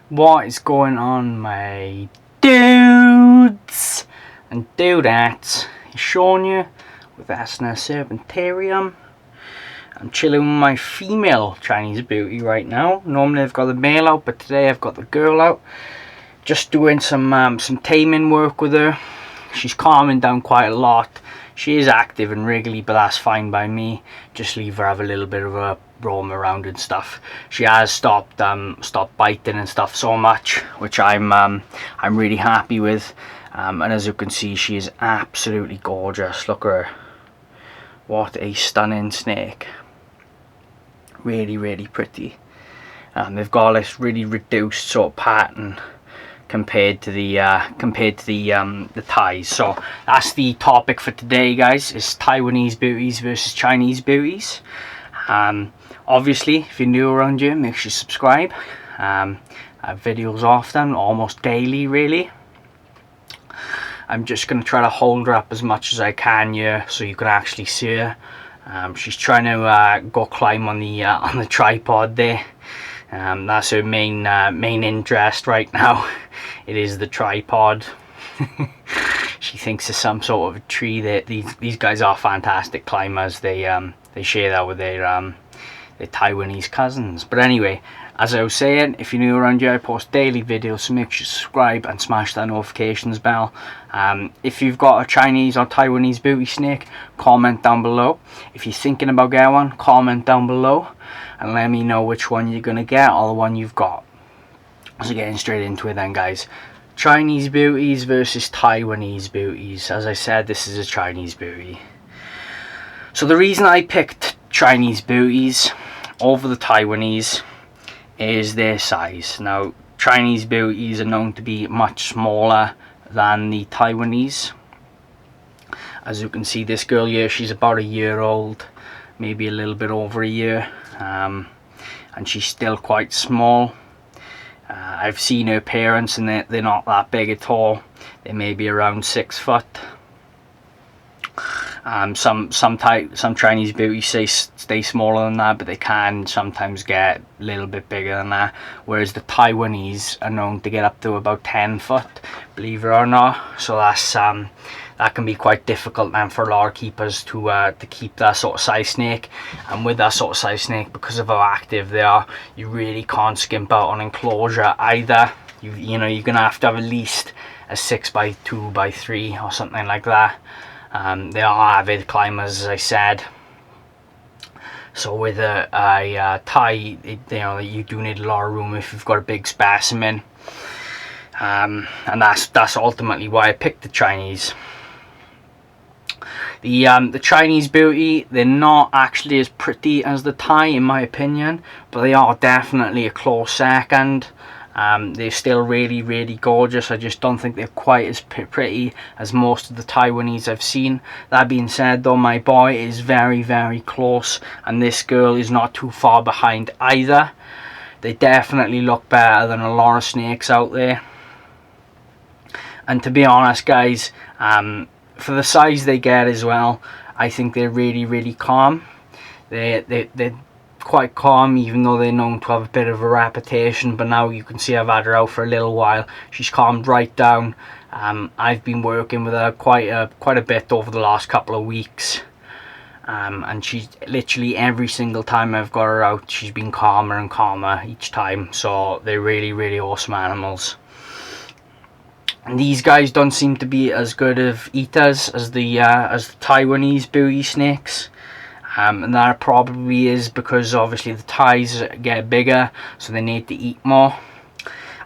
What is going on, my dudes and dudettes? It's Sean here with Asna Serpentarium. I'm chilling with my female Chinese beauty right now. Normally I've got the male out, but today I've got the girl out. Just doing some taming work with her. She's calming down quite a lot. She is active and wriggly, but that's fine by me. Just leave her have a little bit of a roam around and stuff. She has stopped biting and stuff so much, which I'm really happy with. And as you can see, she is absolutely gorgeous. Look at her. What a stunning snake. Really pretty. They've got this really reduced sort of pattern compared to the Thais. So that's the topic for today, guys, is Taiwanese beauties versus Chinese beauties. Obviously, if you're new around here, make sure you subscribe. I have videos often, almost daily really. I'm just going to try to hold her up as much as I can here so you can actually see her. She's trying to go climb on the tripod there. That's her main interest right now. It is the tripod. She thinks it's some sort of a tree. These guys are fantastic climbers. They share that with their Taiwanese cousins. But anyway, as I was saying, if you're new around here, I post daily videos, so make sure you subscribe and smash that notifications bell. If you've got a Chinese or Taiwanese beauty snake, comment down below. If you're thinking about getting one, comment down below and let me know which one you're gonna get or the one you've got. So getting straight into it then, guys. Chinese beauties versus Taiwanese beauties. As I said, this is a Chinese beauty. So the reason I picked Chinese beauties over the Taiwanese is their size. Now, Chinese beauties are known to be much smaller than the Taiwanese. As you can see, this girl here, she's about a year old, maybe a little bit over a year, and she's still quite small. I've seen her parents and they're not that big at all. They may be around 6 foot. Some Chinese beauties stay smaller than that, but they can sometimes get a little bit bigger than that. Whereas the Taiwanese are known to get up to about 10 foot, believe it or not. So that's that can be quite difficult then for a lot of keepers to keep that sort of size snake. And with that sort of size snake, because of how active they are, you really can't skimp out on enclosure either. You know, you're gonna have to have at least a 6x2x3 or something like that. They are avid climbers, as I said. So with a Thai, you do need a lot of room if you've got a big specimen. And that's ultimately why I picked the Chinese. The Chinese beauty, they're not actually as pretty as the Thai in my opinion, but they are definitely a close second. They're still really gorgeous. I just don't think they're quite as pretty as most of the Taiwanese I've seen. That being said though, my boy is very close, and this girl is not too far behind either. They definitely look better than a lot of snakes out there. And to be honest, guys, for the size they get as well, I think they're really calm. They're quite calm, even though they're known to have a bit of a reputation. But now you can see I've had her out for a little while. She's calmed right down. I've been working with her quite a bit over the last couple of weeks, and she's literally every single time I've got her out, she's been calmer and calmer each time. So they're really awesome animals. And these guys don't seem to be as good of eaters as the Taiwanese beauty snakes. And that probably is because obviously the Thais get bigger, so they need to eat more.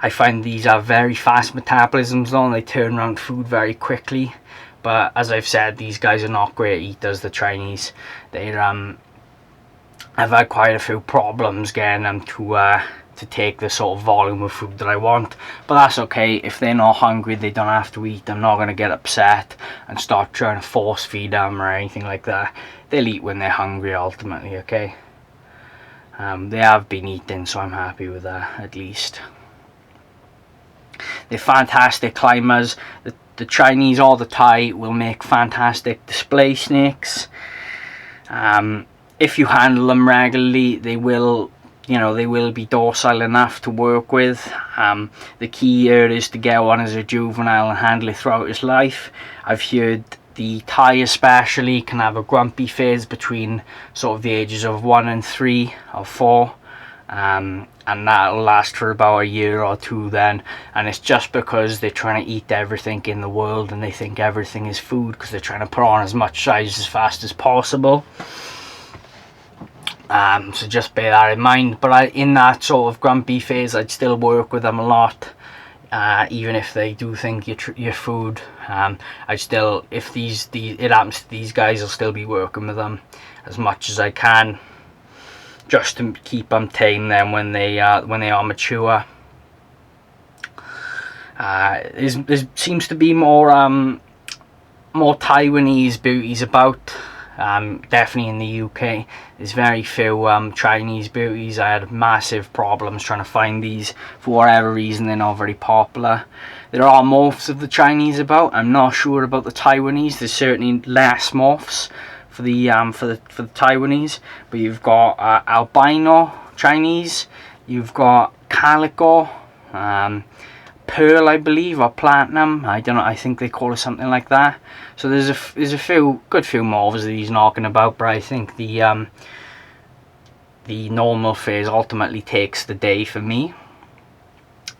I find these have very fast metabolisms though, and they turn around food very quickly. But as I've said, these guys are not great eaters, the Chinese. They're I've had quite a few problems getting them to take the sort of volume of food that I want, but that's okay. If they're not hungry, they don't have to eat. I'm not going to get upset and start trying to force feed them or anything like that. They'll eat when they're hungry ultimately, okay? They have been eating, so I'm happy with that at least. They're fantastic climbers. The Chinese or the Thai will make fantastic display snakes. If you handle them regularly, they will you know, they will be docile enough to work with. The key here is to get one as a juvenile and handle it throughout his life. I've heard the Thai especially can have a grumpy phase between sort of the ages of 1 and 3 or 4. And that'll last for about a year or two then, and it's just because they're trying to eat everything in the world and they think everything is food, because they're trying to put on as much size as fast as possible. So just bear that in mind. But in that sort of grumpy phase, I'd still work with them a lot, even if they do think you're food. I still, if it happens to these guys, I'll still be working with them as much as I can, just to keep them tame then when they are mature. There seems to be more Taiwanese beauties about. Definitely in the UK there's very few Chinese beauties. I had massive problems trying to find these. For whatever reason, they're not very popular. There are morphs of the Chinese about. I'm not sure about the Taiwanese. There's certainly less morphs for the Taiwanese, but you've got albino Chinese, you've got calico, pearl, I believe, or platinum. I don't know. I think they call it something like that. So there's a good few morphs that he's knocking about, but I think the normal phase ultimately takes the day for me.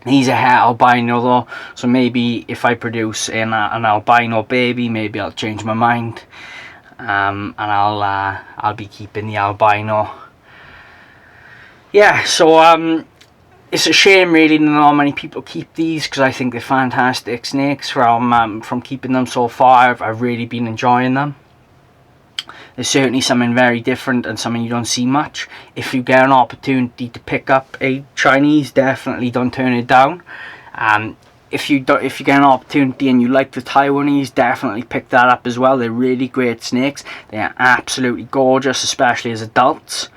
He's a het albino though, so maybe if I produce an albino baby, maybe I'll change my mind. And I'll be keeping the albino. Yeah, so it's a shame really that not many people keep these, because I think they're fantastic snakes. From keeping them so far, I've really been enjoying them. There's certainly something very different and something you don't see much. If you get an opportunity to pick up a Chinese, definitely don't turn it down. If you get an opportunity and you like the Taiwanese, definitely pick that up as well. They're really great snakes. They are absolutely gorgeous, especially as adults.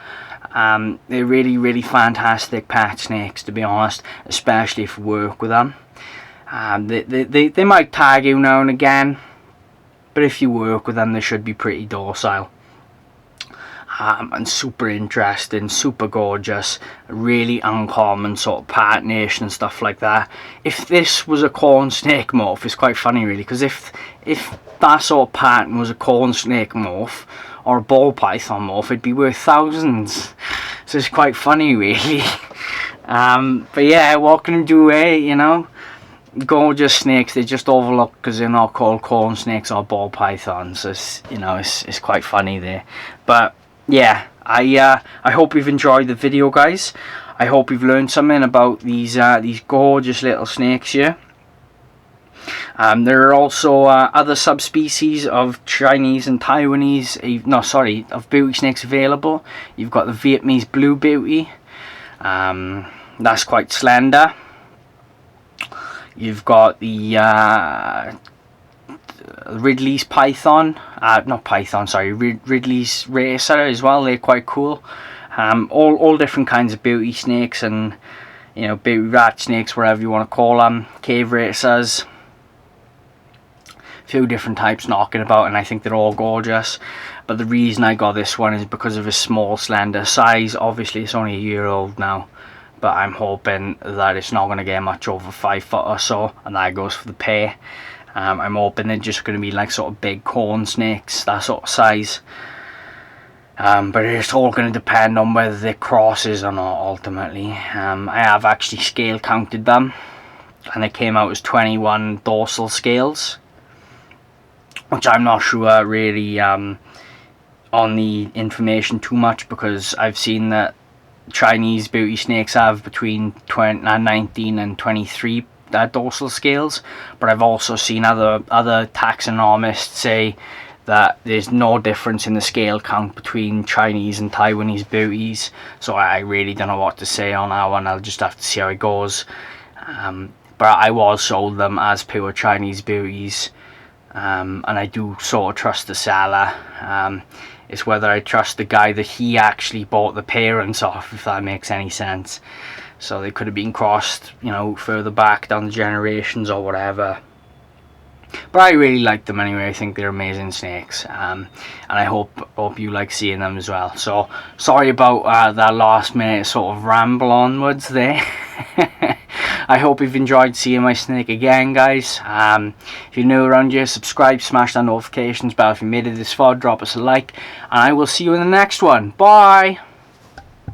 They're really fantastic pet snakes, to be honest, especially if you work with them. They might tag you now and again, but if you work with them, they should be pretty docile. And super interesting, super gorgeous, really uncommon sort of patternation and stuff like that. If this was a corn snake morph, it's quite funny really, because if that sort of pattern was a corn snake morph or a ball python morph, it'd be worth thousands. So it's quite funny really. But yeah, what can you do, you know? Gorgeous snakes, they're just overlooked because they're not called corn snakes or ball pythons. So it's quite funny there. But yeah, I hope you've enjoyed the video, guys. I hope you've learned something about these gorgeous little snakes here. There are also other subspecies of Chinese and Taiwanese, of beauty snakes available. You've got the Vietnamese blue beauty. That's quite slender. You've got the Ridley's python, Ridley's racer as well. They're quite cool. All different kinds of beauty snakes, and beauty rat snakes, whatever you want to call them. Cave racers. Few different types knocking about, and I think they're all gorgeous. But the reason I got this one is because of his small, slender size. Obviously, it's only a year old now, but I'm hoping that it's not going to get much over 5 foot or so, and that goes for the pair. I'm hoping they're just going to be like sort of big corn snakes, that sort of size. But it's all going to depend on whether they're crosses or not ultimately. I have actually scale counted them, and they came out as 21 dorsal scales, which I'm not sure really on the information too much, because I've seen that Chinese beauty snakes have between 19 and 23 dorsal scales, but I've also seen other taxonomists say that there's no difference in the scale count between Chinese and Taiwanese beauties. So I really don't know what to say on that one. I'll just have to see how it goes. But I was sold them as pure Chinese beauties, and I do sort of trust the seller. It's whether I trust the guy that he actually bought the parents off, if that makes any sense. So they could have been crossed, further back down the generations or whatever. But I really like them anyway. I think they're amazing snakes, and I hope you like seeing them as well. So sorry about that last minute sort of ramble onwards there. I hope you've enjoyed seeing my snake again, guys. If you're new around here, subscribe, smash that notifications bell. If you made it this far, drop us a like, and I will see you in the next one. Bye.